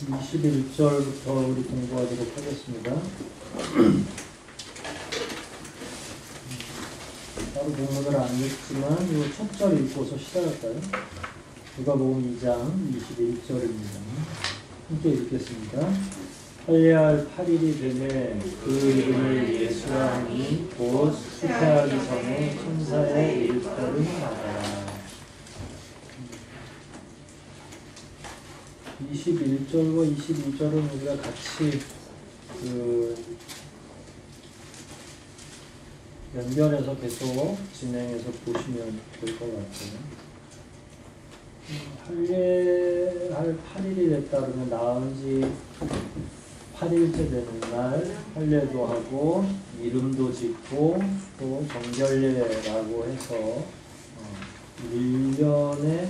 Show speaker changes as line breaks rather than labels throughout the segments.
21절부터 우리 공부하도록 하겠습니다. 따로 본문을 안 읽지만 이 첫 절 읽고서 시작할까요? 누가복음 2장 21절입니다. 함께 읽겠습니다. 할례할 8일이 되매 그 이름을 예수라 하니 곧 후퇴하기 전에 천사의 일컬음 나더라. 21절과 22절은 우리가 같이 연결해서 계속 진행해서 보시면 될 것 같아요. 할례할 8일이 됐다 그러면 나은 지 8일째 되는 날 할례도 하고 이름도 짓고 또 정결례라고 해서 1년에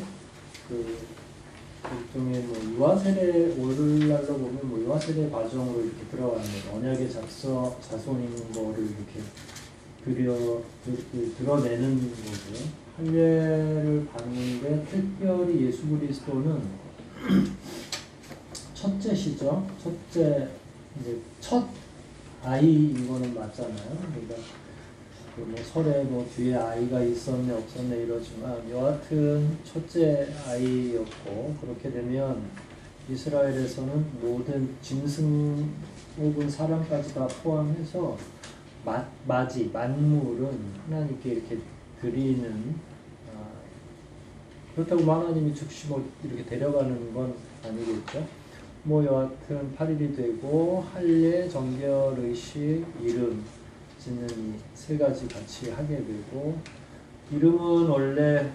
일종의 유아세례 오늘날로 보면 유아세례 과정으로 이렇게 들어가는 거죠. 언약의 자손인 거를 이렇게 드러내는 거죠. 할례를 받는데 특별히 예수 그리스도는 첫째시죠. 첫째, 이제 첫 아이인 거는 맞잖아요. 그러니까 설에 뒤에 아이가 있었네 없었네 이러지만 여하튼 첫째 아이였고, 그렇게 되면 이스라엘에서는 모든 짐승 혹은 사람까지 다 포함해서 만물은 하나님께 이렇게 드리는, 그렇다고 하나님이 즉시 이렇게 데려가는 건 아니겠죠. 여하튼 8일이 되고 할례, 정결의식, 이름 짓는 이 세 가지 같이 하게 되고, 이름은 원래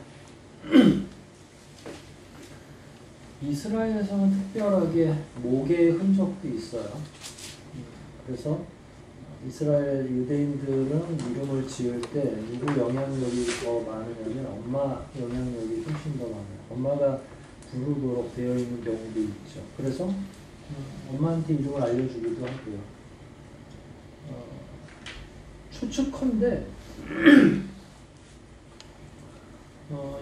이스라엘에서는 특별하게 목의 흔적도 있어요. 그래서 이스라엘 유대인들은 이름을 지을 때 누구 영향력이 더 많으냐면 엄마 영향력이 훨씬 더 많아요. 엄마가 부르도록 되어 있는 경우도 있죠. 그래서 엄마한테 이름을 알려주기도 하고요. 추측컨대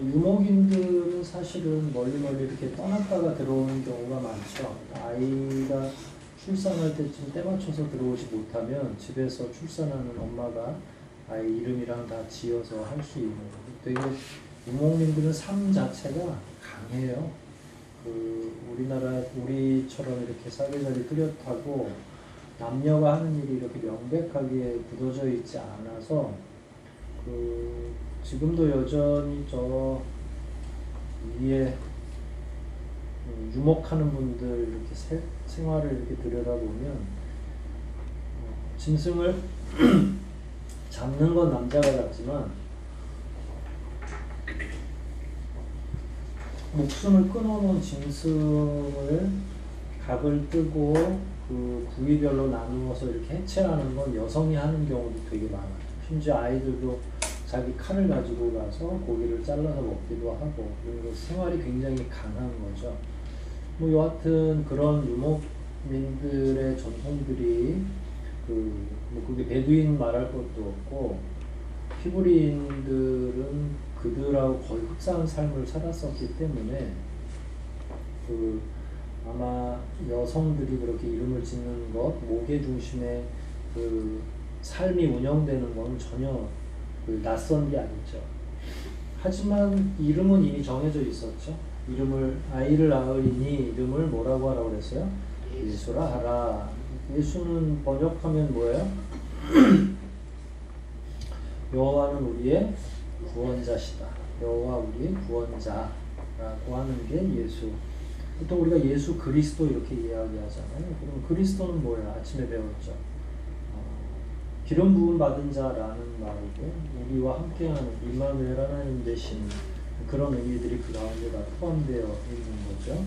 유목인들은 사실은 멀리 이렇게 떠났다가 들어오는 경우가 많죠. 아이가 출산할 때쯤 때 맞춰서 들어오지 못하면 집에서 출산하는 엄마가 아이 이름이랑 다 지어서 할 수 있는 거고, 되게 유목민들은 삶 자체가 강해요. 우리처럼 이렇게 사계절이 뚜렷하고 남녀가 하는 일이 이렇게 명백하게 굳어져 있지 않아서 지금도 여전히 저 위에 유목하는 분들 이렇게 생활을 이렇게 들여다보면 짐승을 잡는 건 남자가 잡지만 목숨을 끊어놓은 짐승을 각을 뜨고 부위별로 나누어서 이렇게 해체하는 건 여성이 하는 경우도 되게 많아요. 심지어 아이들도 자기 칼을 가지고 가서 고기를 잘라서 먹기도 하고, 그리고 생활이 굉장히 강한 거죠. 여하튼 그런 유목민들의 전통들이 그게 베두인 말할 것도 없고, 히브리인들은 그들하고 거의 흡사한 삶을 살았었기 때문에 아마 여성들이 그렇게 이름을 짓는 것, 목의 중심에 삶이 운영되는 건 전혀 낯선 게 아니죠. 하지만 이름은 이미 정해져 있었죠. 아이를 낳으리니 이름을 뭐라고 하라고 그랬어요? 예수라 하라. 예수는 번역하면 뭐예요? 여호와는 우리의 구원자시다. 여호와 우리의 구원자라고 하는 게 예수. 보통 우리가 예수 그리스도 이렇게 이야기하잖아요. 그럼 그리스도는 뭐예요? 아침에 배웠죠. 기름 부음 받은 자라는 말이고, 우리와 함께하는 임마누엘 하나님 되신 그런 의미들이 그 가운데 다 포함되어 있는 거죠.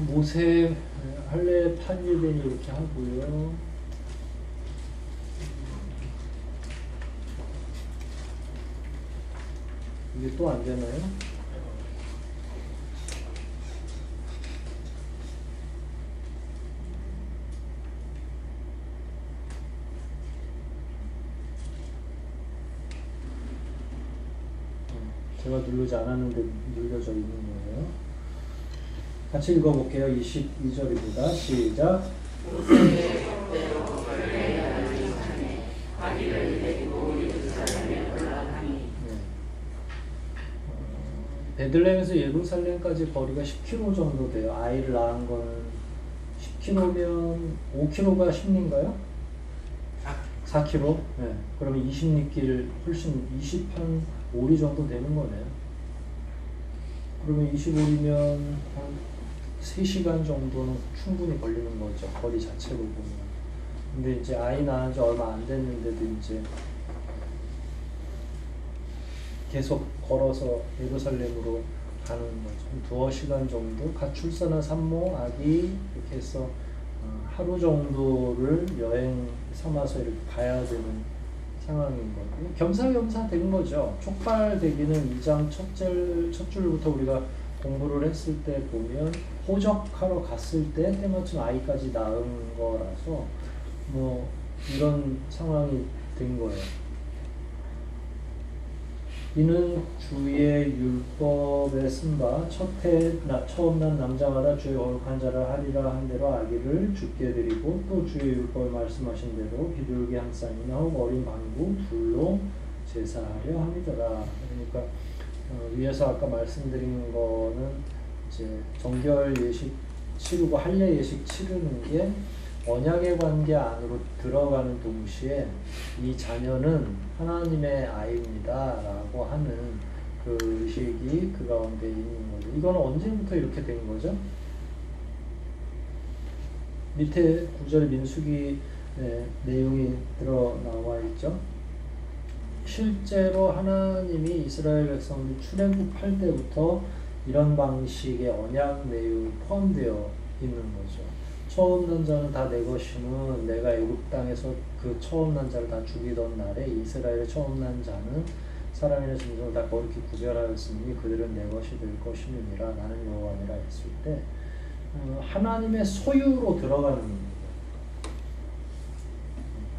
모세 할례 8일 되니 이렇게 하고요. 이게 또 안 되나요? 제가 누르지 않았는데 눌려져 있는 거예요. 같이 읽어볼게요. 22절입니다. 시작. 베들레헴에서 예루살렘까지 거리가 10km 정도 돼요. 아이를 낳은 거는 10km면 5km가 10리인가요? 4km? 네. 그러면 20리길 훨씬 20한 5리 정도 되는 거네요. 그러면 25리면 한 3시간 정도는 충분히 걸리는 거죠. 거리 자체로 보면. 근데 이제 아이 낳은 지 얼마 안 됐는데도 이제 계속 걸어서 예루살렘으로 가는 거죠. 두어 시간 정도, 갓 출산한 산모, 아기 이렇게 해서 하루 정도를 여행 삼아서 이렇게 가야 되는 상황인 거고, 겸사겸사 된 거죠. 촉발되기는 2장 첫 줄부터 우리가 공부를 했을 때 보면 호적하러 갔을 때 때마침 아이까지 낳은 거라서 뭐 이런 상황이 된 거예요. 이는 주의 율법에 쓴 바 처음 난 남자마다 주의 거룩한 자를 하리라 한 대로 아기를 주께 드리고 또 주의 율법에 말씀하신 대로 비둘기 한 쌍이나 혹 어린 방구 둘로 제사하려 함이더라. 그러니까 위에서 아까 말씀드린 거는 이제 정결 예식 치르고 할례 예식 치르는 게 언약의 관계 안으로 들어가는 동시에 이 자녀는 하나님의 아이입니다 라고 하는 그 의식이 그 가운데 있는 거죠. 이거는 언제부터 이렇게 된 거죠? 밑에 9절 민수기 내용이 들어 나와 있죠. 실제로 하나님이 이스라엘 백성들 출애굽할 때부터 이런 방식의 언약 내용이 포함되어 있는 거죠. 처음 난 자는 다 내 것이면 내가 애굽 땅에서 그 처음 난 자를 다 죽이던 날에 이스라엘의 처음 난 자는 사람이나 짐승을 다 거룩히 구별하였으니 그들은 내 것이 될 것이니라 나는 여호와니라 했을 때 하나님의 소유로 들어가는 겁니다.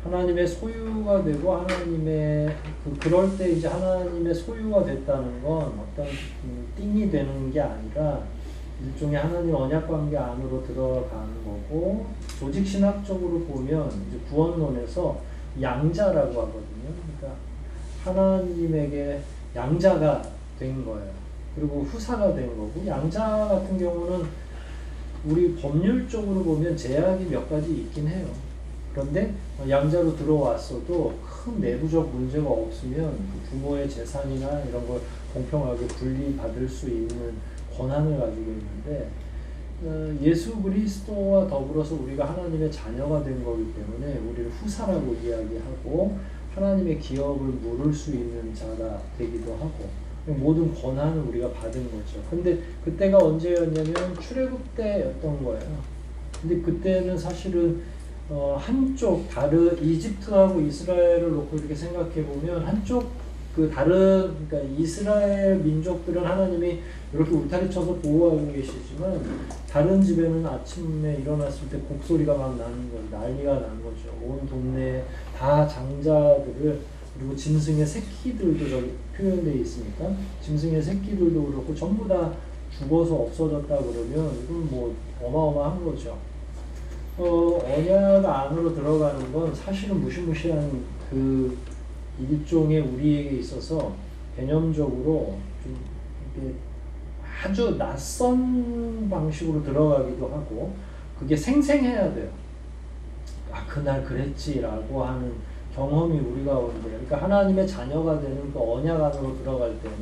하나님의 소유가 되고 하나님의 그럴 때 이제 하나님의 소유가 됐다는 건 어떤 띵이 되는 게 아니라 일종의 하나님 언약 관계 안으로 들어가는 거고, 조직 신학적으로 보면 이제 구원론에서 양자라고 하거든요. 그러니까 하나님에게 양자가 된 거예요. 그리고 후사가 된 거고, 양자 같은 경우는 우리 법률적으로 보면 제약이 몇 가지 있긴 해요. 그런데 양자로 들어왔어도 큰 내부적 문제가 없으면 그 부모의 재산이나 이런 걸 공평하게 분리받을 수 있는 권한을 가지고 있는데 예수 그리스도와 더불어서 우리가 하나님의 자녀가 된 거기 때문에 우리를 후사라고 이야기하고 하나님의 기업을 물을 수 있는 자가 되기도 하고 모든 권한을 우리가 받은 거죠. 근데 그때가 언제였냐면 출애굽 때였던 거예요. 근데 그때는 사실은 한쪽 다른 이집트하고 이스라엘을 놓고 이렇게 생각해 보면 한쪽 그 다른 그러니까 이스라엘 민족들은 하나님이 이렇게 울타리 쳐서 보호하고 계시지만 다른 집에는 아침에 일어났을 때 곡소리가 막 나는 거예요. 난리가 나는 거죠. 온 동네에 다 장자들을 그리고 짐승의 새끼들도 저기 표현되어 있으니까 짐승의 새끼들도 그렇고 전부 다 죽어서 없어졌다 그러면 이건 뭐 어마어마한 거죠. 언약 안으로 들어가는 건 사실은 무시무시한 그 일종의 우리에게 있어서 개념적으로 좀 이게 아주 낯선 방식으로 들어가기도 하고 그게 생생해야 돼요. 아, 그날 그랬지라고 하는 경험이 우리 가운데 그러니까 하나님의 자녀가 되는 그 언약 안으로 들어갈 때는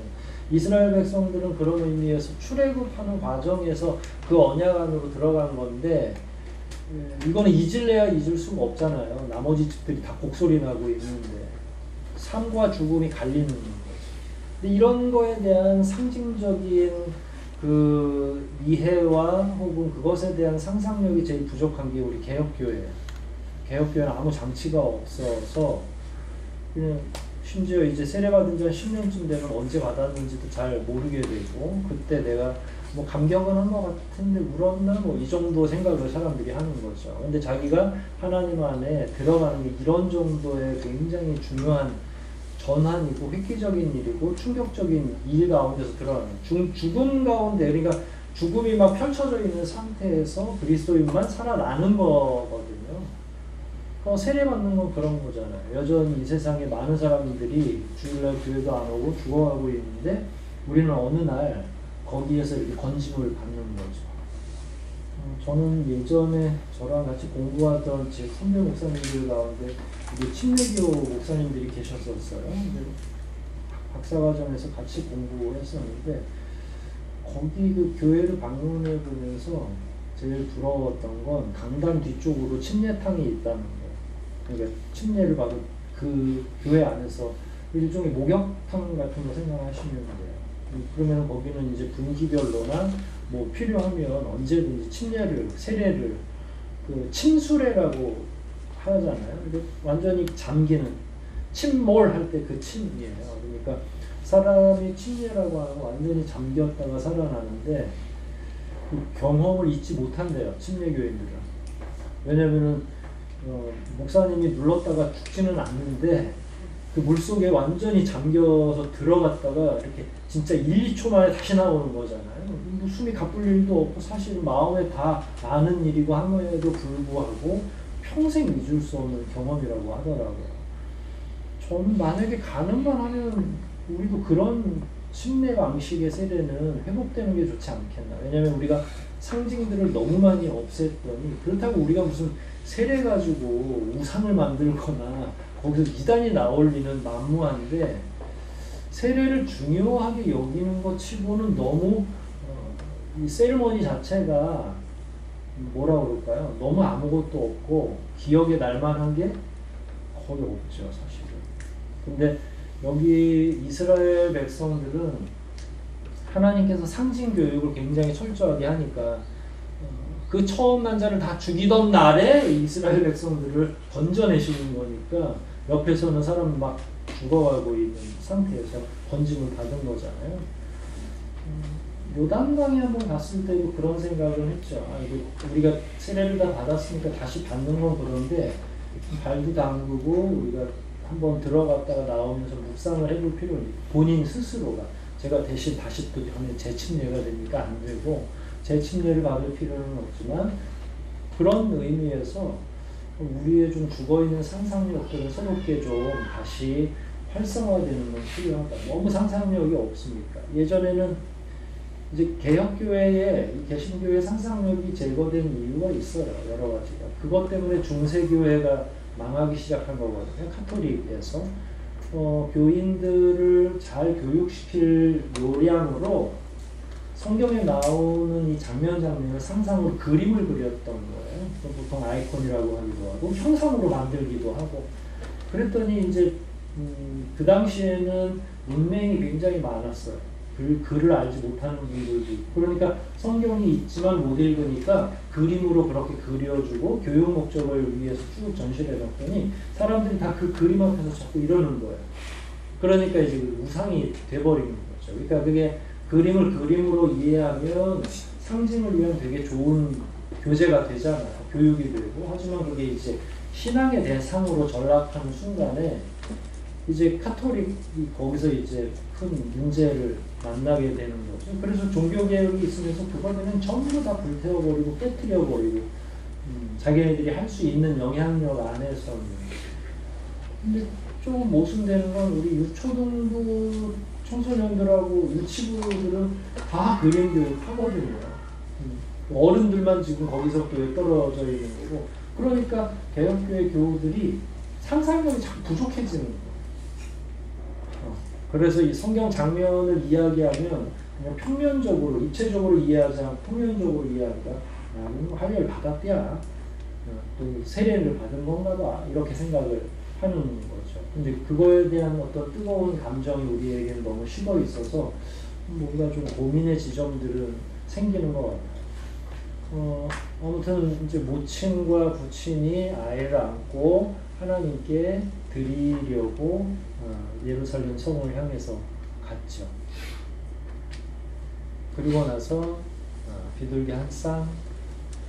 이스라엘 백성들은 그런 의미에서 출애굽하는 과정에서 그 언약 안으로 들어간 건데 이거는 잊을래야 잊을 수가 없잖아요. 나머지 집들이 다 곡소리 나고 있는데 삶과 죽음이 갈리는 거죠. 근데 이런 거에 대한 상징적인 그 이해와 혹은 그것에 대한 상상력이 제일 부족한 게 우리 개혁교회예요. 개혁교회는 아무 장치가 없어서 그냥 심지어 이제 세례받은 지 한 10년쯤 되면 언제 받았는지도 잘 모르게 되고 그때 내가 뭐 감격은 한 것 같은데 울었나 뭐 이 정도 생각을 사람들이 하는 거죠. 근데 자기가 하나님 안에 들어가는 게 이런 정도의 굉장히 중요한 전환이고 획기적인 일이고 충격적인 일 가운데서 들어가는 죽음 가운데 그러니까 죽음이 막 펼쳐져 있는 상태에서 그리스도인만 살아나는 거거든요. 세례받는 건 그런 거잖아요. 여전히 이 세상에 많은 사람들이 주일날 교회도 안 오고 죽어가고 있는데 우리는 어느 날 거기에서 이렇게 건짐을 받는 거죠. 저는 예전에 저랑 같이 공부하던 제 선배 목사님들 가운데 침례교 목사님들이 계셨었어요. 박사과정에서 같이 공부했었는데 거기 그 교회를 방문해 보면서 제일 부러웠던 건 강당 뒤쪽으로 침례탕이 있다는 거예요. 그러니까 침례를 받은 그 교회 안에서 일종의 목욕탕 같은 거 생각하시면 돼요. 그러면 거기는 이제 분기별로나 뭐 필요하면 언제든지 침례를, 세례를, 그 침수례라고 하잖아요. 근데 완전히 잠기는, 침몰 할 때 그 침이에요. 그러니까 사람이 침례라고 하고 완전히 잠겼다가 살아나는데 그 경험을 잊지 못한대요. 침례교인들은. 왜냐면은 목사님이 눌렀다가 죽지는 않는데 그 물속에 완전히 잠겨서 들어갔다가 이렇게 진짜 1, 2초 만에 다시 나오는 거잖아요. 뭐 숨이 가쁠 일도 없고 사실 마음에 다 아는 일이고 함에도 불구하고 평생 잊을 수 없는 경험이라고 하더라고요. 저는 만약에 가능만 하면 우리도 그런 침례 방식의 세례는 회복되는 게 좋지 않겠나. 왜냐면 우리가 상징들을 너무 많이 없앴더니 그렇다고 우리가 무슨 세례 가지고 우상을 만들거나 거기서 이단이 나올 리는 만무한데 세례를 중요하게 여기는 것 치고는 너무 이 세리머니 자체가 뭐라 그럴까요? 너무 아무것도 없고 기억에 날만한 게 거의 없죠, 사실은. 근데 여기 이스라엘 백성들은 하나님께서 상징 교육을 굉장히 철저하게 하니까 그 처음 난 자를 다 죽이던 날에 이스라엘 백성들을 건져내시는 거니까 옆에서는 사람 막 죽어가고 있는 상태에서 건짐을 받은 거잖아요. 요단강에 한번 갔을 때도 그런 생각을 했죠. 우리가 세례를 다 받았으니까 다시 받는 건 그런데 발도 담그고 우리가 한번 들어갔다가 나오면서 묵상을 해볼 필요는 본인 스스로가 제가 대신 다시 또 전에 재침례가 되니까 안 되고 재침례를 받을 필요는 없지만 그런 의미에서 우리의 좀 죽어있는 상상력들을 새롭게 좀 다시 활성화되는 건 필요하다. 너무 상상력이 없으니까. 예전에는 이제 개혁교회에 개신교회 상상력이 제거된 이유가 있어요. 여러 가지가. 그것 때문에 중세교회가 망하기 시작한 거거든요. 카톨릭에서. 교인들을 잘 교육시킬 요량으로 성경에 나오는 이 장면을 상상으로 그림을 그렸던 거예요. 보통 아이콘이라고 하기도 하고 형상으로 만들기도 하고 그랬더니 이제 그 당시에는 문맹이 굉장히 많았어요. 글을 알지 못하는 분들도 있고 그러니까 성경이 있지만 못 읽으니까 그림으로 그렇게 그려주고 교육 목적을 위해서 쭉 전시를 해놨더니 사람들이 다 그 그림 앞에서 자꾸 이러는 거예요. 그러니까 이제 우상이 돼버리는 거죠. 그러니까 그게 그림을 그림으로 이해하면 상징을 위한 되게 좋은 교재가 되잖아요. 교육이 되고. 하지만 그게 이제 신앙의 대상으로 전락하는 순간에 이제 카톨릭이 거기서 이제 큰 문제를 만나게 되는 거죠. 그래서 종교개혁이 있으면서 그거는 전부 다 불태워버리고 깨뜨려버리고 자기네들이 할 수 있는 영향력 안에서는. 근데 조금 모순되는 건 우리 유초등부 청소년들하고 유치부들은 다 그림 교육 하거든요. 어른들만 지금 거기서 또 떨어져 있는 거고. 그러니까 개혁교회 교우들이 상상력이 자꾸 부족해지는 거예요. 그래서 이 성경 장면을 이야기하면 그냥 평면적으로, 입체적으로 이해하지 않고 평면적으로 이해한다. 나는 할례를 받았대야. 또 세례를 받은 건가 봐. 이렇게 생각을 하는 거죠. 근데 그거에 대한 어떤 뜨거운 감정이 우리에게는 너무 식어 있어서 뭔가 좀 고민의 지점들은 생기는 것 같아요. 아무튼 이제 모친과 부친이 아이를 안고 하나님께 드리려고 예루살렘 성을 향해서 갔죠. 그리고 나서 비둘기 한 쌍,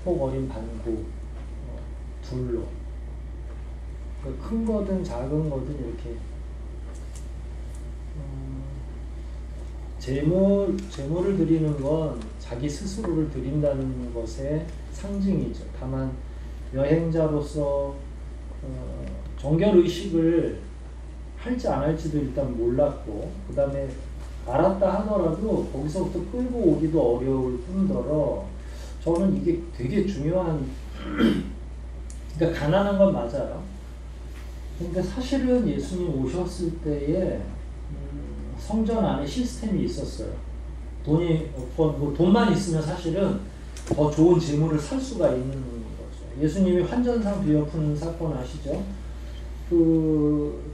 혹 어린 반구, 둘로 큰 거든 작은 거든 이렇게 제물을 드리는 건 자기 스스로를 드린다는 것의 상징이죠. 다만 여행자로서 정결 의식을 할지 안 할지도 일단 몰랐고, 그 다음에 알았다 하더라도 거기서부터 끌고 오기도 어려울 뿐더러 저는 이게 되게 중요한 그러니까 가난한 건 맞아요. 근데 사실은 예수님 오셨을 때에 성전 안에 시스템이 있었어요. 돈이 뭐 돈만 있으면 사실은 더 좋은 재물을 살 수가 있는 거죠. 예수님이 환전상 뒤엎은 사건 아시죠? 그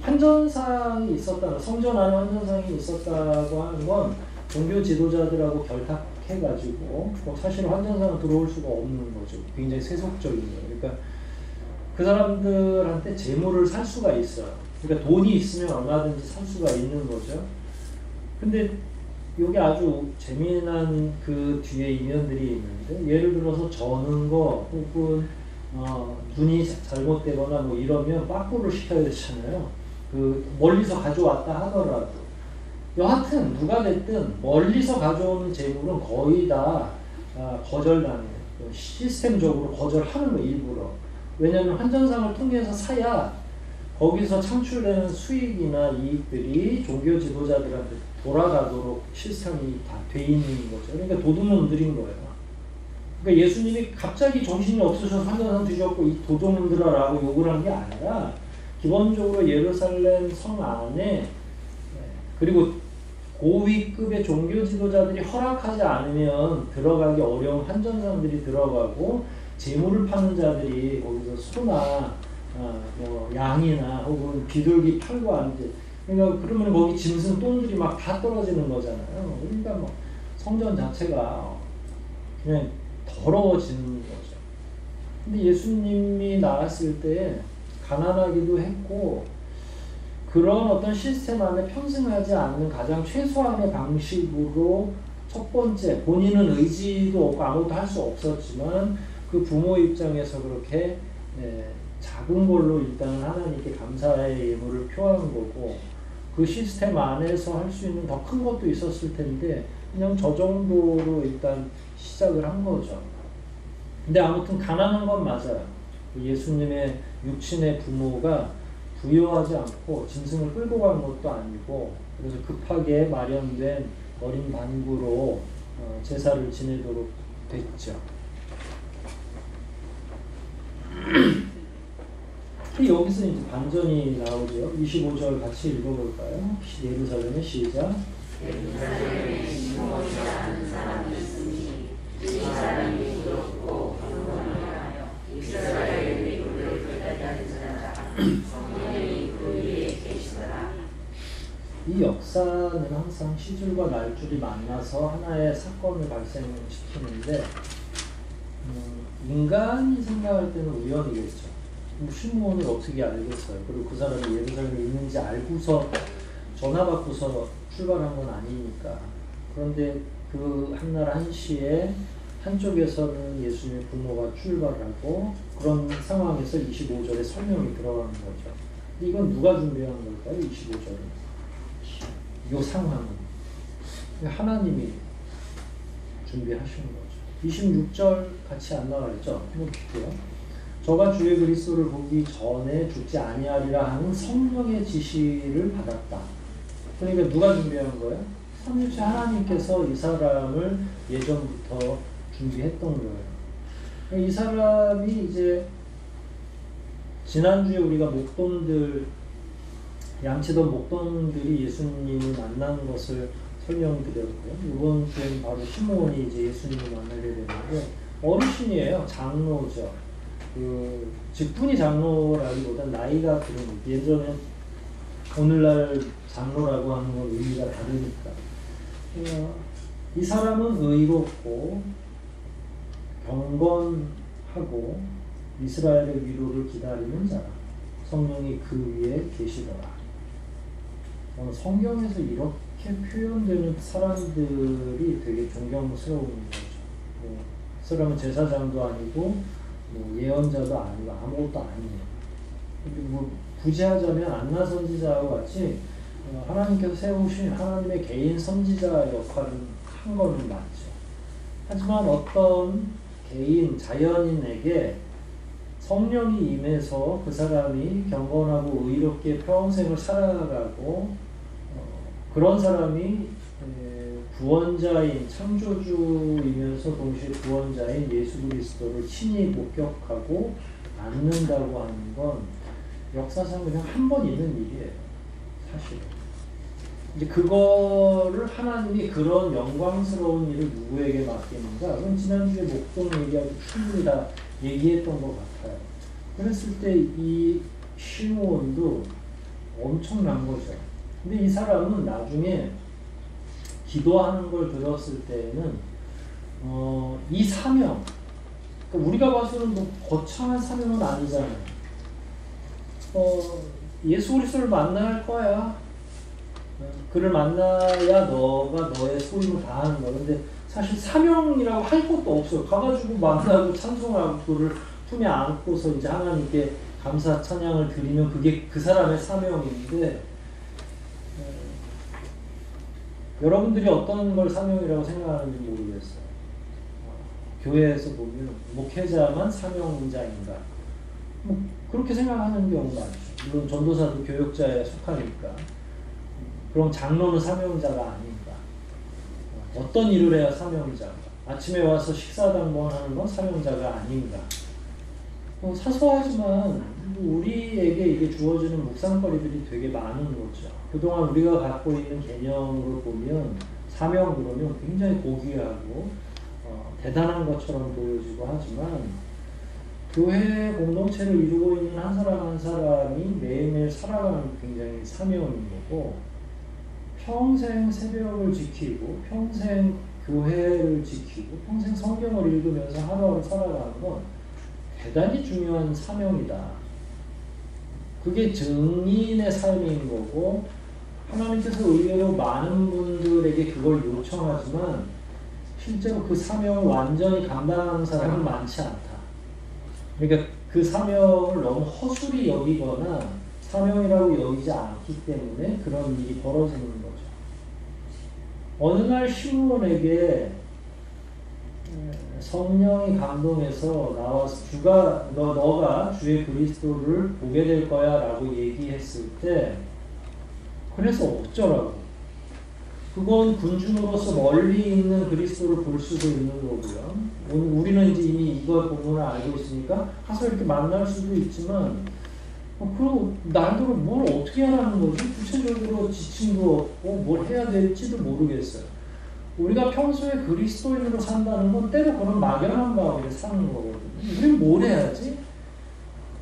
환전상이 있었다는, 성전 안에 환전상이 있었다고 하는 건 종교 지도자들하고 결탁해가지고 사실 환전상은 들어올 수가 없는 거죠. 굉장히 세속적인 거예요. 그러니까 그 사람들한테 재물을 살 수가 있어요. 그러니까 돈이 있으면 얼마든지 살 수가 있는 거죠. 근데 여기 아주 재미난 그 뒤에 이면들이 있는데, 예를 들어서 저는 거 혹은 눈이 잘못되거나 뭐 이러면 빠꾸를 시켜야 되잖아요. 그 멀리서 가져왔다 하더라도 여하튼 누가 됐든 멀리서 가져오는 재물은 거의 다 거절당해요. 시스템적으로 거절하는 거 일부러. 왜냐하면 환전상을 통해서 사야 거기서 창출되는 수익이나 이익들이 종교 지도자들한테 돌아가도록 시스템이 다 돼 있는 거죠. 그러니까 도둑놈들인 거예요. 그러니까 예수님이 갑자기 정신이 없으셔서 환전상 뒤졌고 이 도둑놈들아라고 욕을 한 게 아니라, 기본적으로 예루살렘 성 안에 그리고 고위급의 종교 지도자들이 허락하지 않으면 들어가기 어려운 환전상들이 들어가고, 재물을 파는 자들이 거기서 소나 뭐 양이나 혹은 비둘기 팔고 하는데, 그러니까 그러면 거기 짐승 똥들이 막 다 떨어지는 거잖아요. 그러니까 뭐 성전 자체가 그냥 더러워지는 거죠. 근데 예수님이 나왔을 때 가난하기도 했고, 그런 어떤 시스템 안에 편승하지 않는 가장 최소한의 방식으로 첫 번째, 본인은 의지도 없고 아무것도 할 수 없었지만 그 부모 입장에서 그렇게 작은 걸로 일단은 하나님께 감사의 예물을 표하는 거고, 그 시스템 안에서 할 수 있는 더 큰 것도 있었을 텐데 그냥 저 정도로 일단 시작을 한 거죠. 근데 아무튼 가난한 건 맞아요. 예수님의 육신의 부모가 부유하지 않고 짐승을 끌고 간 것도 아니고, 그래서 급하게 마련된 어린 반구로 제사를 지내도록 됐죠. 여기서 이제 반전이 나오죠. 25절 같이 읽어볼까요? 예루살렘의 시작.
예루살렘에 시몬이라 하는 사람이 있으니 이 사람이 부럽고 평범하여 이스라엘 미국을 불다리는 자라. 성령이 그 위에 계시더라.
이 역사는 항상 시줄과 날줄이 만나서 하나의 사건을 발생시키는데, 인간이 생각할 때는 우연이겠죠. 시몬을 어떻게 알겠어요? 그리고 그 사람이 예루살렘에 있는지 알고서 전화 받고서 출발한 건 아니니까. 그런데 그 한날 한시에 한쪽에서는 예수님의 부모가 출발하고, 그런 상황에서 25절에 설명이 들어가는 거죠. 이건 누가 준비한 걸까요? 25절은. 이 상황은 하나님이 준비하신 거죠. 26절 같이 안 나가겠죠? 한번 볼게요. 저가 주의 그리스도를 보기 전에 죽지 아니하리라 하는 성령의 지시를 받았다. 그러니까 누가 준비한 거예요? 삼위일체 하나님께서 이 사람을 예전부터 준비했던 거예요. 이 사람이 이제 지난주에 우리가 양치던 목동들이 예수님을 만난 것을 설명드렸고요. 이번 주에는 바로 시몬이 이제 예수님을 만나게 되는데, 어르신이에요. 장로죠. 그 직분이 장로라기보다 나이가 그런, 예전에 오늘날 장로라고 하는 건 의미가 다르니까. 이 사람은 의롭고 경건하고 이스라엘의 위로를 기다리는 자라. 성령이 그 위에 계시더라. 성경에서 이렇게 표현되는 사람들이 되게 존경스러운 거죠. 그 사람은 제사장도 아니고 뭐 예언자도 아니고 아무것도 아니에요. 근데 뭐 굳이 하자면 안나 선지자와 같이 하나님께서 세우신 하나님의 개인 선지자 역할은 한 거는 맞죠. 하지만 어떤 개인 자연인에게 성령이 임해서 그 사람이 경건하고 의롭게 평생을 살아가고 그런 사람이 구원자인 창조주이면서 동시에 구원자인 예수 그리스도를 친히 목격하고 않는다고 하는 건 역사상 그냥 한 번 있는 일이에요. 사실은. 이제 그거를 하나님이 그런 영광스러운 일을 누구에게 맡기는가? 그건 지난주에 목동 얘기하고 충분히 다 얘기했던 것 같아요. 그랬을 때 이 시므온도 엄청난 거죠. 근데 이 사람은 나중에 기도하는 걸 들었을 때에는 이 사명, 그러니까 우리가 봐서는 뭐 거창한 사명은 아니잖아요. 예수 그리스도를 만나야 할 거야. 그를 만나야 너가 너의 소임을 다하는 거야. 근데 사실 사명이라고 할 것도 없어요. 가가지고 만나고 찬송하고 그를 품에 안고서 이제 하나님께 감사 찬양을 드리면 그게 그 사람의 사명인데, 여러분들이 어떤 걸 사명이라고 생각하는지 모르겠어요. 교회에서 보면 목회자만 사명자인가? 뭐 그렇게 생각하는 경우가 많죠. 물론 전도사도 교역자에 속하니까. 그럼 장로는 사명자가 아닌가? 어떤 일을 해야 사명자가? 아침에 와서 식사당번하는 건 사명자가 아닌가? 사소하지만 우리에게 이게 주어지는 묵상거리들이 되게 많은 거죠. 그동안 우리가 갖고 있는 개념으로 보면 사명 그러면 굉장히 고귀하고 대단한 것처럼 보여지고 하지만 교회 공동체를 이루고 있는 한 사람 한 사람이 매일매일 살아가는 게 굉장히 사명인 거고, 평생 새벽을 지키고 평생 교회를 지키고 평생 성경을 읽으면서 하루하루 살아가는 건 대단히 중요한 사명이다. 그게 증인의 삶인 거고, 하나님께서 의외로 많은 분들에게 그걸 요청하지만 실제로 그 사명을 완전히 감당하는 사람은 많지 않다. 그러니까 그 사명을 너무 허술히 여기거나 사명이라고 여기지 않기 때문에 그런 일이 벌어지는 거죠. 어느 날 시므온에게 성령이 감동해서 나와서 너가 주의 그리스도를 보게 될 거야 라고 얘기했을 때, 그래서 어쩌라고? 그건 군중으로서 멀리 있는 그리스도를 볼 수도 있는 거고요. 우리는 이제 이미 이걸 보면 알고 있으니까 가서 이렇게 만날 수도 있지만, 그리고 나더러 뭘 어떻게 하라는 거지? 구체적으로 지침도 없고 뭘 해야 될지도 모르겠어요. 우리가 평소에 그리스도인으로 산다는 건 때로 그런 막연한 마음으로 사는 거거든요. 우리는 뭘 해야지?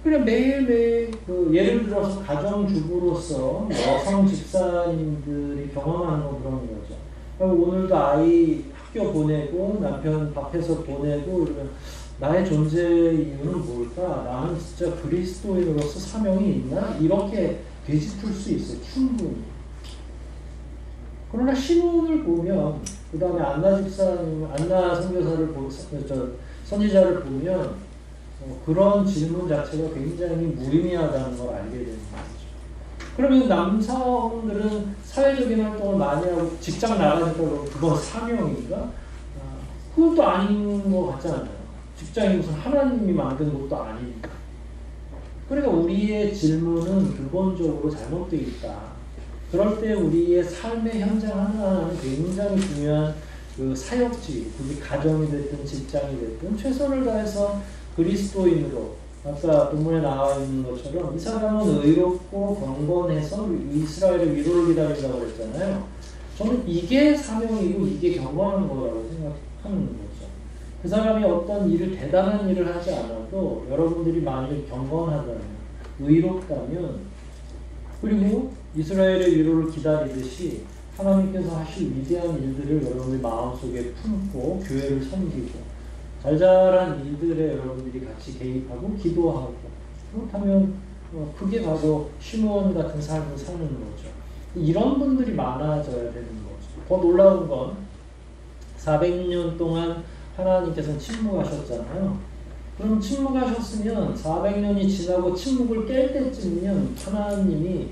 그냥 매일매일 예를 들어서 가정주부로서 여성 집사님들이 경험하는 건 그런 거죠. 오늘도 아이 학교 보내고 남편 밥해서 보내고 이러면 나의 존재 이유는 뭘까? 나는 진짜 그리스도인으로서 사명이 있나? 이렇게 되짚을 수 있어요. 충분히. 그러나 시므온을 보면, 그 다음에 안나 집사님, 안나 선교사를 선지자를 보면 그런 질문 자체가 굉장히 무의미하다는 걸 알게 되는 거죠. 그러면 남성들은 사회적인 활동을 많이 하고 직장 나가니까 그건 사명인가? 그것도 아닌 것 같잖아요. 직장이 무슨 하나님이 만든 것도 아니니까. 그러니까 우리의 질문은 근본적으로 잘못되어 있다. 그럴 때 우리의 삶의 현장 하나하나는 굉장히 중요한 그 사역지, 그게 가정이 됐든 직장이 됐든 최선을 다해서 그리스도인으로, 아까 본문에 나와 있는 것처럼 이 사람은 의롭고 경건해서 이스라엘의 위로를 기다린다고 그랬잖아요. 저는 이게 사명이고 이게 경건한 거라고 생각하는 거죠. 그 사람이 어떤 일을, 대단한 일을 하지 않아도 여러분들이 만일 경건하다면, 의롭다면, 그리고 이스라엘의 위로를 기다리듯이 하나님께서 하실 위대한 일들을 여러분의 마음속에 품고 교회를 섬기고 잘잘한 일들에 여러분들이 같이 개입하고 기도하고, 그렇다면 그게 바로 시므온 같은 삶을 사는 거죠. 이런 분들이 많아져야 되는 거죠. 더 놀라운 건 400년 동안 하나님께서는 침묵하셨잖아요. 그럼 침묵하셨으면 400년이 지나고 침묵을 깰 때쯤이면 하나님이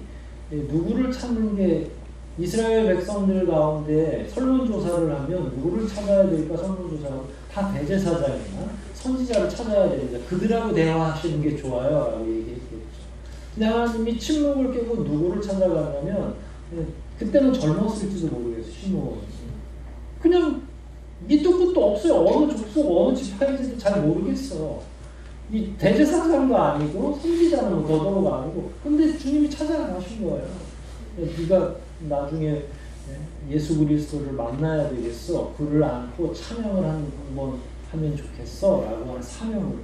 누구를 찾는 게 이스라엘 백성들 가운데 설문조사를 하면 누구를 찾아야 될까 설문조사하면 다 대제사장이나 선지자를 찾아야 되는데 그들하고 대화하시는 게 좋아요 라고 얘기했겠죠. 근데 하나님이 침묵을 깨고 누구를 찾아가냐면 그때는 젊었을지도 모르겠어요. 시므온 그냥 밑도 끝도 없어요. 어느 족속 어느 지파인지도 잘 모르겠어. 이 대제사장도 아니고 선지자는 뭐 더더욱 아니고 근데 주님이 찾아가신 거예요. 네가 나중에 예수 그리스도를 만나야 되겠어. 그를 안고 찬양을 한번 하면 좋겠어 라고 하는 사명을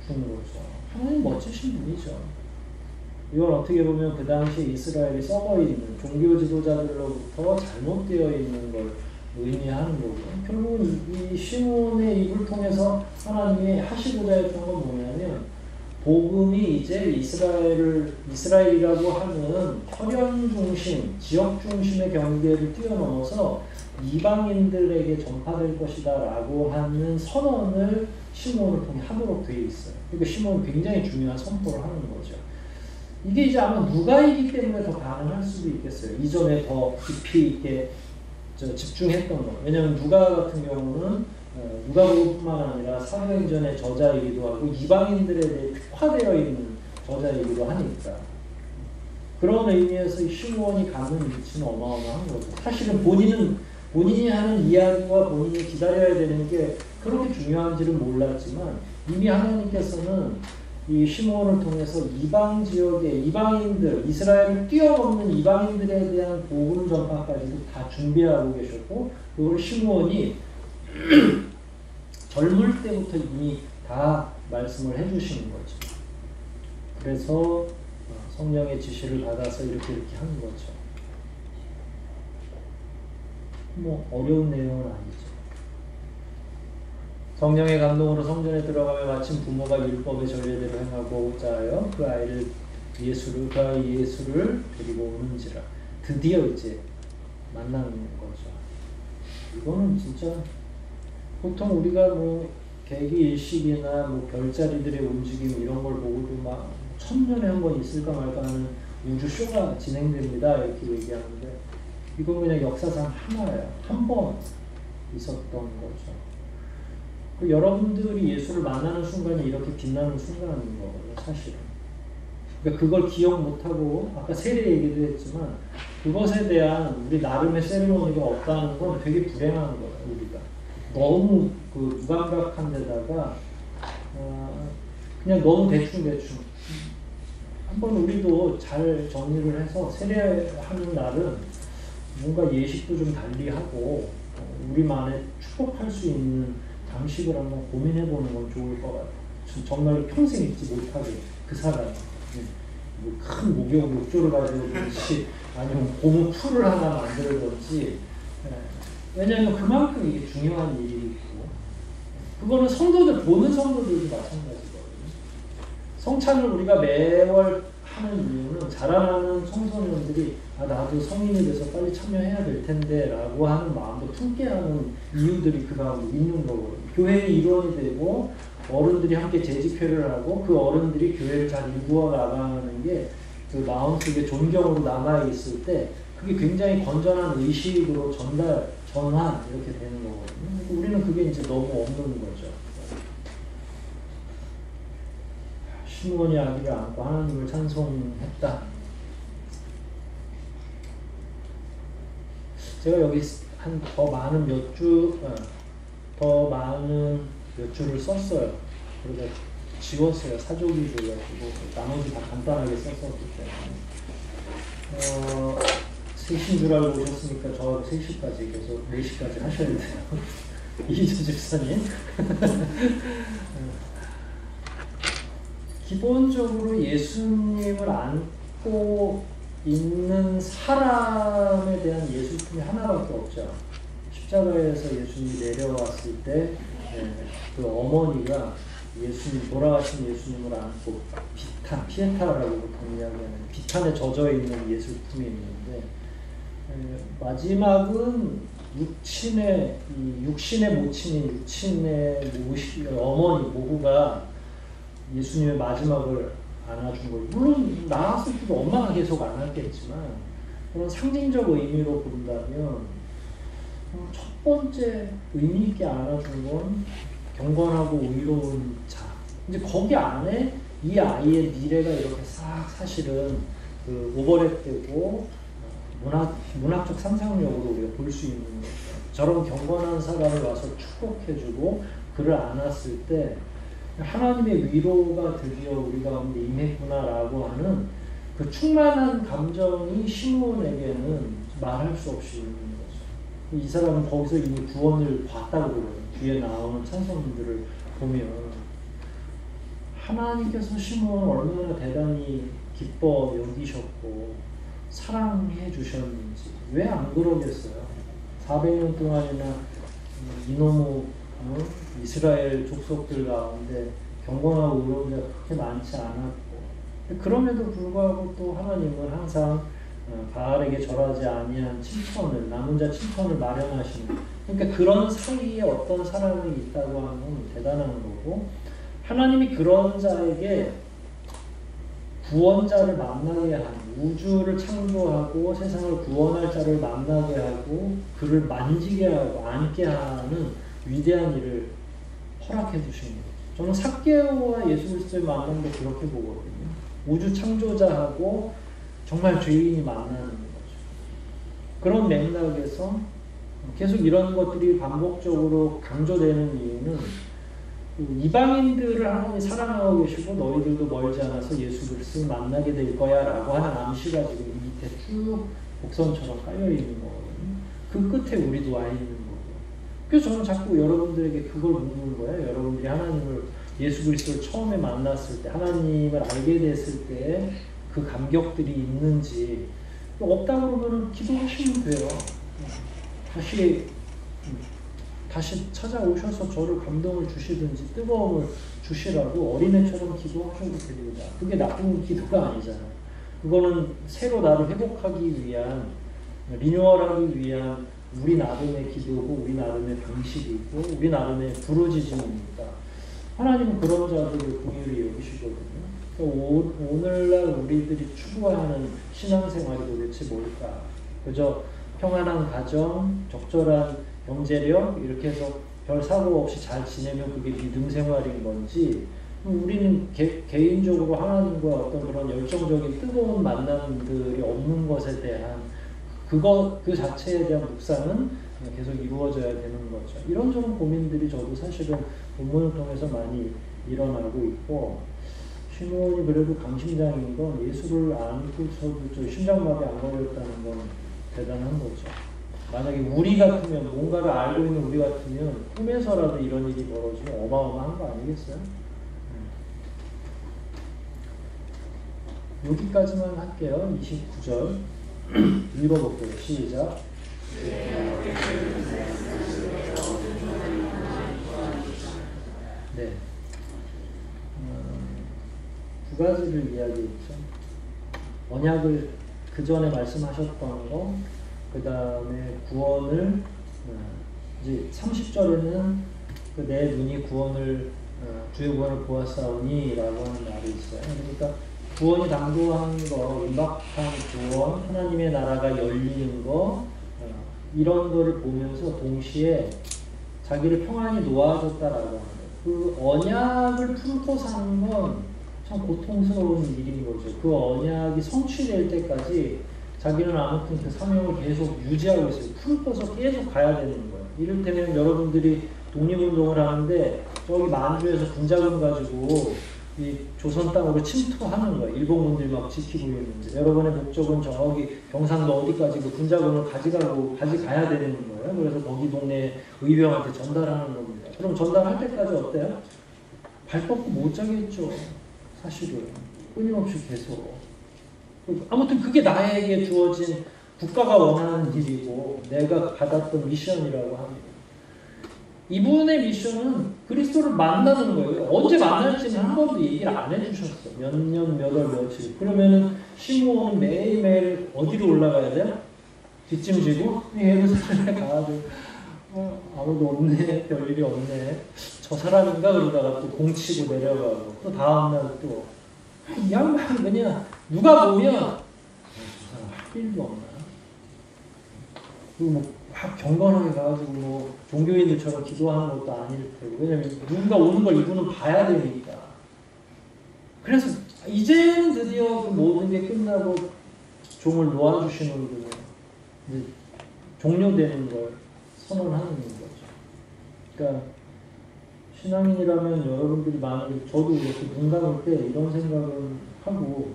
준 거죠. 하나님 멋지신 분이죠. 이건 어떻게 보면 그 당시 이스라엘이 썩어있는 종교 지도자들로부터 잘못되어 있는 걸 의미하는 거고 결국은 이 시몬의 입을 통해서 하나님이 하시고자 했던 건 뭐냐면 복음이 이제 이스라엘이라고 하는 혈연 중심, 지역 중심의 경계를 뛰어넘어서 이방인들에게 전파될 것이다 라고 하는 선언을 시몬을 통해 하도록 되어 있어요. 그러니까 시몬은 굉장히 중요한 선포를 하는 거죠. 이게 이제 아마 누가이기 때문에 더 가능할 수도 있겠어요. 이전에 더 깊이 있게 집중했던 거. 왜냐하면 누가 같은 경우는 누가복음뿐만 아니라 사도행전의 저자이기도 하고 이방인들에 대해 특화되어 있는 저자이기도 하니까 그런 의미에서 시므온이 갖는 위치는 어마어마한 거죠. 사실은 본인이 하는 이야기와 본인이 기다려야 되는 게 그렇게 중요한지는 몰랐지만 이미 하나님께서는 이 시므온을 통해서 이방 지역의 이방인들, 이스라엘을 뛰어넘는 이방인들에 대한 복음 전파까지도 다 준비하고 계셨고 그걸 시므온이 젊을 때부터 이미 다 말씀을 해주시는 거죠. 그래서 성령의 지시를 받아서 이렇게 하는 거죠. 뭐 어려운 내용은 아니죠. 성령의 감동으로 성전에 들어가며 마침 부모가 율법의 전례대로 행하고자 하여 그 아이 예수를 데리고 오는지라 드디어 이제 만나는 거죠. 이거는 진짜 보통 우리가 뭐 개기 일식이나 뭐 별자리들의 움직임 이런 걸 보고도 막 1000년에 한 번 있을까 말까 하는 우주 쇼가 진행됩니다 이렇게 얘기하는데 이건 그냥 역사상 하나예요. 한 번 있었던 거죠. 그 여러분들이 예수를 만나는 순간이 이렇게 빛나는 순간인 거거든요, 사실은. 그러니까 그걸 기억 못하고 아까 세례 얘기도 했지만 그것에 대한 우리 나름의 세리머니가 없다는 건 되게 불행한 거예요, 우리가. 너무 그 무감각한 데다가 그냥 너무 대충 한번 우리도 잘 정리를 해서 세례하는 날은 뭔가 예식도 좀 달리하고 우리만의 축복할 수 있는 장식을 한번 고민해보는 건 좋을 것 같아요. 정말 평생 잊지 못하게 그 사람이 뭐 큰 목욕 욕조를 가져오든지 아니면 고무 풀을 하나 만들든지 왜냐하면 그만큼 이게 중요한 일이고 그거는 보는 성도들도 마찬가지거든요. 성찬을 우리가 매월 하는 이유는 자라나는 청소년들이 나도 성인이 돼서 빨리 참여해야 될 텐데 라고 하는 마음도 품게 하는 이유들이 그 가운데 있는 거거든요. 교회의 일원이 되고 어른들이 함께 재직회를 하고 그 어른들이 교회를 잘 이루어 나가는 게 그 마음속에 존경으로 남아있을 때 그게 굉장히 건전한 의식으로 전환 이렇게 되는 거거든요. 우리는 그게 이제 너무 없는 거죠. 시므온이 아기를 안고 하나님을 찬송했다. 제가 여기 더 많은 몇 줄을 썼어요. 그래서 지웠어요. 사족이 줘가지고 나머지 다 간단하게 썼었기 때문에 3시인 줄 알고 오셨으니까 저하고 3시까지 계속 4시까지 하셔야 돼요. 이희재 집사님. 기본적으로 예수님을 안고 있는 사람에 대한 예수품이 하나밖에 없죠. 십자가에서 예수님이 내려왔을 때 그 어머니가 돌아가신 예수님을 안고 피에타라고 보통 이야기하는 비탄에 젖어 있는 예수품이 있는데 마지막은 육신의 모친인 육신의 어머니 모후가 예수님의 마지막을 안아준 거예요. 물론 낳았을 때도 엄마가 계속 안았겠지만 그런 상징적 의미로 본다면 첫 번째 의미 있게 안아준 건 경건하고 의로운 자. 이제 거기 안에 이 아이의 미래가 이렇게 싹 사실은 그 오버랩되고 문학적 상상력으로 우리가 볼 수 있는 거죠. 저런 경건한 사람을 와서 축복해주고 그를 안았을 때 하나님의 위로가 드디어 우리 가운데 임했구나라고 하는 그 충만한 감정이 시므온에게는 말할 수 없이 있는 거죠. 이 사람은 거기서 이미 구원을 봤다고 그러거든요. 뒤에 나오는 찬송들을 보면 하나님께서 시므온을 얼마나 대단히 기뻐 여기셨고 사랑해 주셨는지 왜 안 그러겠어요? 400년 동안이나 이놈의 이스라엘 족속들 가운데 경건하고 의로운 자가 그렇게 많지 않았고 그럼에도 불구하고 또 하나님은 항상 바알에게 절하지 아니한 칭찬을 남은 자 칭찬을 마련하시는 그러니까 그런 사이에 어떤 사람이 있다고 하는 건 대단한 거고 하나님이 그런 자에게 구원자를 만나게 하는 우주를 창조하고 세상을 구원할 자를 만나게 하고 그를 만지게 하고 안게 하는 위대한 일을 허락해 주신 거죠. 저는 삭개오와 예수 그리스도의 만남도 그렇게 보거든요. 우주 창조자하고 정말 죄인이 만나는 거죠. 그런 맥락에서 계속 이런 것들이 반복적으로 강조되는 이유는 이방인들을 하나님이 사랑하고 계시고 너희들도 멀지 않아서 예수 그리스도를 만나게 될 거야 라고 하는 암시가 지금 이 밑에 쭉 곡선처럼 깔려 있는 거거든요. 그 끝에 우리도 와 있는 거고. 그래서 저는 자꾸 여러분들에게 그걸 묻는 거예요. 여러분들이 하나님을 예수 그리스도를 처음에 만났을 때 하나님을 알게 됐을 때 그 감격들이 있는지 없다고 그러면 기도하시면 돼요. 다시 찾아오셔서 저를 감동을 주시든지 뜨거움을 주시라고 어린애처럼 기도하셔도 됩니다. 그게 나쁜 기도가 아니잖아요. 그거는 새로 나를 회복하기 위한 리뉴얼하기 위한 우리 나름의 기도고 우리 나름의 방식이고 우리 나름의 부르짖음입니다. 하나님은 그런 자들을 긍휼히 여기시거든요. 그러니까 오늘날 우리들이 추구하는 신앙생활이 도대체 뭘까? 그저 평안한 가정, 적절한 경제력 이렇게 해서 별 사고 없이 잘 지내면 그게 믿음 생활인 건지 우리는 개인적으로 하나님과 어떤 그런 열정적인 뜨거운 만남들이 없는 것에 대한 그 자체에 대한 묵상은 계속 이루어져야 되는 거죠. 이런저런 고민들이 저도 사실은 본문을 통해서 많이 일어나고 있고 시므온이 그래도 강심장인 건 예수를 안고서도 저 심장마비 안 걸렸다는 건 대단한 거죠. 만약에 우리 같으면 뭔가를 알고 있는 우리 같으면 꿈에서라도 이런 일이 벌어지면 어마어마한 거 아니겠어요? 여기까지만 할게요. 29절 읽어볼게요. 시작. 네. 두 가지를 이야기했죠. 언약을 그 전에 말씀하셨던 거, 그 다음에 구원을 이제 30절에는 내 눈이 구원을 주의 구원을 보았사오니라고 하는 말이 있어요. 그러니까 구원이 당도한 거, 임박한 구원, 하나님의 나라가 열리는 거 이런 거를 보면서 동시에 자기를 평안히 놓아줬다라고 하는 거예요. 그 언약을 품고 사는 건 참 고통스러운 일인 거죠. 그 언약이 성취될 때까지 자기는 아무튼 그 사명을 계속 유지하고 있어요. 품고서 계속 가야 되는 거예요. 이를테면 여러분들이 독립운동을 하는데 저기 만주에서 군자금 가지고 이 조선 땅으로 침투하는 거예요. 일본군들이 막 지키고 있는데 여러분의 목적은 저기 경상도 어디까지 그 군자금을 가져가야 되는 거예요. 그래서 거기 동네 의병한테 전달하는 겁니다. 그럼 전달할 때까지 어때요? 발 뻗고 못 자겠죠. 사실은 끊임없이 계속. 아무튼 그게 나에게 주어진 국가가 원하는 일이고 내가 받았던 미션이라고 합니다. 이분의 미션은 그리스도를 만나는 거예요. 언제 만날지는 한 번도 얘기를 안 해주셨어. 몇 년, 몇 월, 며칠. 그러면은 시므온은 매일매일 어디로 올라가야 돼요? 뒷짐지고 예루살렘에 가야죠. 아무도 없네. 별일이 없네. 저 사람인가 그러다가 또 공치고 내려가고 또 다음날 또 이 양반 그냥 누가 보면 저 사람 할 일도 없나? 그리고 막 경건하게 가가지고 종교인들처럼 기도하는 것도 아닐 테고. 왜냐면 누군가 오는 걸 이분은 봐야 되니까. 그래서 이제는 드디어 그 모든 게 끝나고 종을 놓아주시는 분이 이제 종료되는 걸 선언하는 거죠. 그러니까 신앙인이라면 여러분들이 만약에 저도 이렇게 눈 감을 때 이런 생각을 하고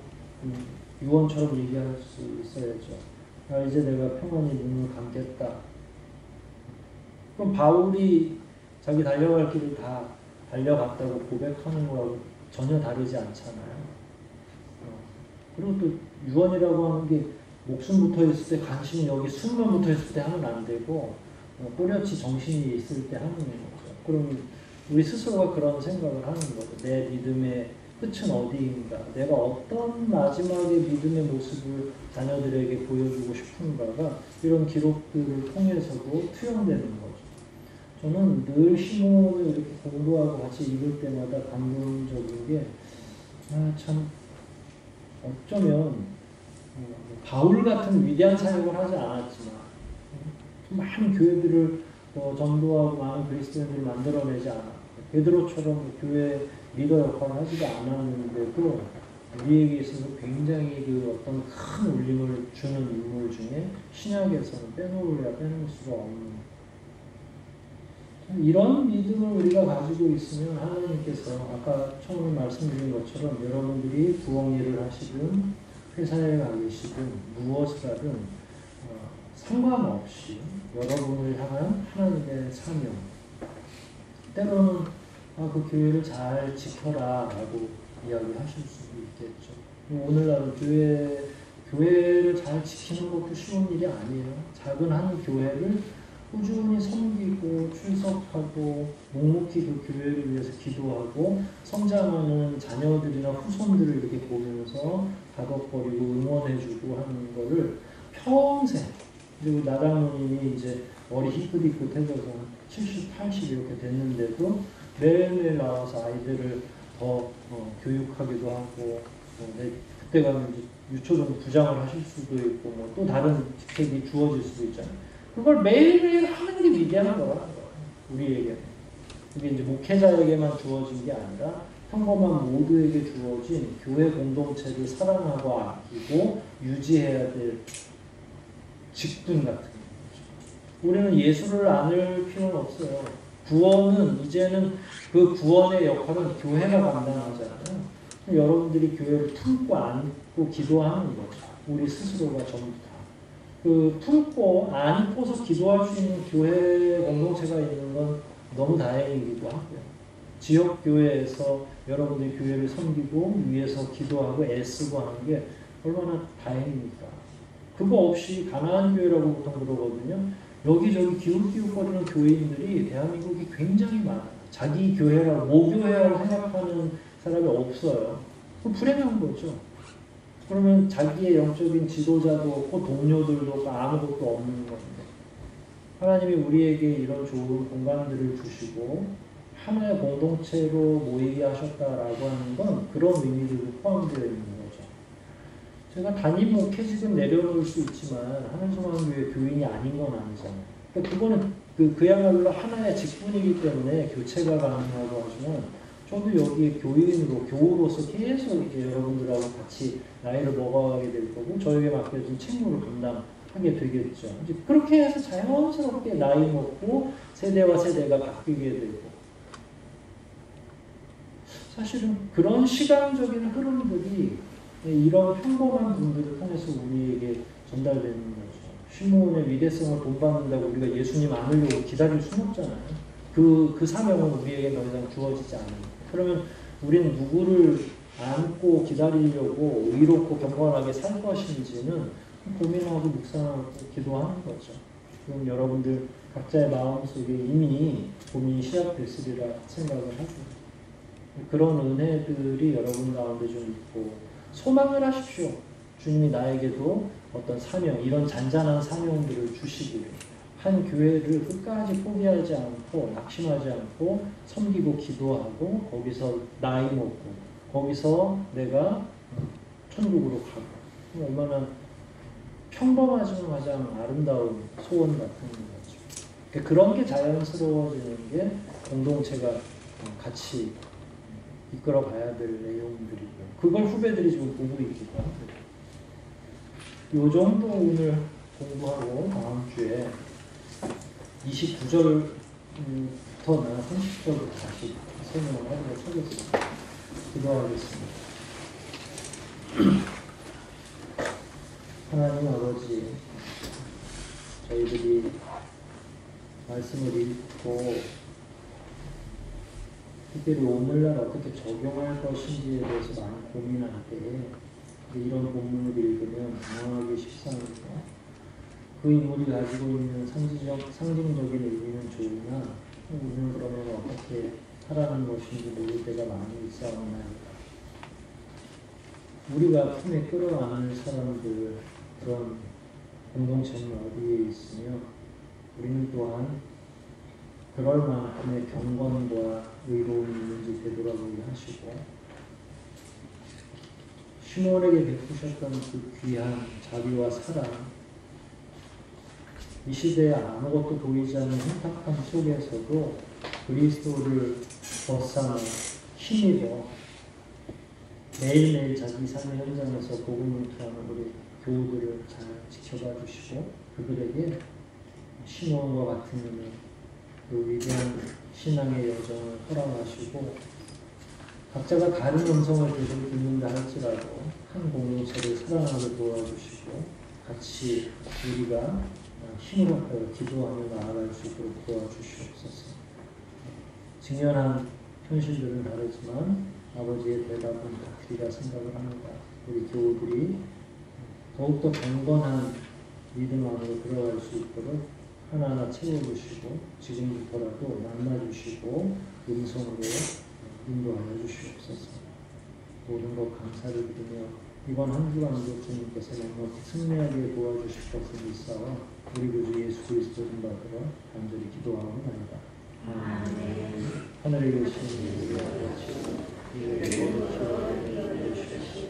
유언처럼 얘기할 수 있어야죠. 이제 내가 평안히 눈을 감겠다. 그럼 바울이 자기 달려갈 길을 다 달려갔다고 고백하는 거하고 전혀 다르지 않잖아요. 그리고 또 유언이라고 하는 게 목숨 붙어 있을 때, 간신히 여기 숨만 붙어 있을 때 하면 안 되고 또렷이 정신이 있을 때 하는 거죠. 그럼 우리 스스로가 그런 생각을 하는 거죠. 내 믿음의 끝은 어디인가? 내가 어떤 마지막의 믿음의 모습을 자녀들에게 보여주고 싶은가가 이런 기록들을 통해서도 투영되는 거죠. 저는 늘 시몬을 이렇게 공부하고 같이 읽을 때마다 감동적인 게, 참, 어쩌면, 바울 같은 위대한 사역을 하지 않았지만, 많은 교회들을 전도하고 많은 그리스도인들을 만들어내지 않았고, 베드로처럼 교회 리더 역할을 하지도 않았는데도 우리에게 있어서 굉장히 그 어떤 큰 울림을 주는 인물 중에 신약에서는 빼놓을 수가 없는, 이런 믿음을 우리가 가지고 있으면 하나님께서 아까 처음에 말씀드린 것처럼 여러분들이 부엌 일을 하시든 회사에 가 계시든 무엇을 하든 상관없이 여러분을 향한 하나님의 사명, 때로는 그 교회를 잘 지켜라 라고 이야기하실 수도 있겠죠. 오늘날은 교회를 잘 지키는 것도 쉬운 일이 아니에요. 작은 한 교회를 꾸준히 섬기고 출석하고 묵묵히 그 교회를 위해서 기도하고 성장하는 자녀들이나 후손들을 이렇게 보면서 다독거리고 응원해주고 하는 거를 평생, 그리고 나장님이 이제 머리 희끗희끗해져서 70, 80 이렇게 됐는데도 매일매일 나와서 아이들을 더 교육하기도 하고, 그때 가면 이제 유초등 부장을 하실 수도 있고 또 다른 직책이 주어질 수도 있잖아요. 그걸 매일매일 하는 게 위대한 거라, 우리에게. 그게 이제 목회자에게만 주어진 게 아니라 평범한 모두에게 주어진 교회 공동체를 사랑하고 아끼고 유지해야 될 직분 같은 거죠. 우리는 예수를 안을 필요는 없어요. 구원은 이제는 그 구원의 역할은 교회가 감당하잖아요. 여러분들이 교회를 품고 안고 기도하는 거죠. 우리 스스로가 전부 다. 그 품고 안고서 기도할 수 있는 교회 공동체가 있는 건 너무 다행이기도 하고요. 지역 교회에서 여러분들이 교회를 섬기고 위해서 기도하고 애쓰고 하는 게 얼마나 다행입니까? 그거 없이 가난한 교회라고 보통 그러거든요. 여기저기 기웃기웃거리는 교회인들이 대한민국이 굉장히 많아요. 자기 교회라고 모교회라고 생각하는 사람이 없어요. 불행한 거죠. 그러면 자기의 영적인 지도자도 없고 동료들도 없고 아무것도 없는 건데, 하나님이 우리에게 이런 좋은 공간들을 주시고 하나의 공동체로 모이게 하셨다라고 하는 건 그런 의미들도 포함되어 있는 거죠. 제가 담임 목회직은 내려놓을 수 있지만 하늘소망교회 교인이 아닌 건 아니잖아요. 그러니까 그거는 그야말로 하나의 직분이기 때문에 교체가 가능하고 하지만, 저도 여기 교인으로, 교우로서 계속 이제 여러분들하고 같이 나이를 먹어가게 될 거고, 저에게 맡겨진 책무를 감당하게 되겠죠. 이제 그렇게 해서 자연스럽게 나이 먹고 세대와 세대가 바뀌게 되고, 사실은 그런 시간적인 흐름들이 이런 평범한 분들을 통해서 우리에게 전달되는 거죠. 시몬의 위대성을 본받는다고 우리가 예수님 안으려고 기다릴 수는 없잖아요. 그 사명은 우리에게 더 이상 주어지지 않아요. 그러면 우리는 누구를 안고 기다리려고 의롭고 경건하게 살 것인지는 고민하고 묵상하고 기도하는 거죠. 그럼 여러분들 각자의 마음속에 이미 고민이 시작됐으리라 생각을 하고, 그런 은혜들이 여러분 가운데 좀 있고 소망을 하십시오. 주님이 나에게도 어떤 사명, 이런 잔잔한 사명들을 주시기를, 한 교회를 끝까지 포기하지 않고 낙심하지 않고 섬기고 기도하고 거기서 나이 먹고 거기서 내가 천국으로 가고 얼마나 평범하지만 가장 아름다운 소원 같은 거죠. 그러니까 그런 게 자연스러워지는 게 공동체가 같이 이끌어 가야 될 내용들이고 그걸 후배들이 지금 보고 있기도 합니다. 요 정도 오늘 공부하고 다음 주에 29절부터는 30절부터 다시 설명을 하도록 하겠습니다. 기도하겠습니다. 하나님 아버지, 저희들이 말씀을 읽고 특별히 오늘날 어떻게 적용할 것인지에 대해서 많이 고민할 때 이런 본문을 읽으면 당황하기 십상이고 그 인물이 가지고 있는 상징적인 의미는 좋으나 우리는 그러면 어떻게 하라는 것인지 모를 때가 많이 있사옵나이다. 우리가 품에 끌어안을 사람들 그런 공동체는 어디에 있으며 우리는 또한 그럴 만큼의 경건과 의로움이 있는지 되돌아보게 하시고 시몬에게 베푸셨던 그 귀한 자비와 사랑 이 시대에 아무것도 보이지 않는 혼탁함 속에서도 그리스도를 벗삼아 힘입어 매일매일 자기 삶의 현장에서 복음을 전하는 우리 교우들을 잘 지켜봐 주시고 그들에게 시몬과 같은 그 위대한 신앙의 여정을 허락하시고 각자가 다른 음성을 계속 듣는다 할지라도 한 공동체를 사랑하게 도와주시고 같이 우리가 힘을 합하여 기도하며 나아갈 수 있도록 도와주시옵소서. 직면한 현실들은 다르지만 아버지의 대답은 같으리라 생각을 합니다. 우리 교우들이 더욱더 강건한 믿음 안으로 들어갈 수 있도록 하나하나 채워주시고 지금부터라도 만나주시고 음성으로 인도하여 주시옵소서. 모든 것 감사를 드리며 이번 한 주간도 주님께서 너무 승리하게 도와주실 것을 믿사와 우리 구주 예수 그리스도 좀 받들어 간절히 기도하옵나이다. 아멘. 하늘에 계신 우리 아버지, 이름이 거룩히 여겨주시옵소서.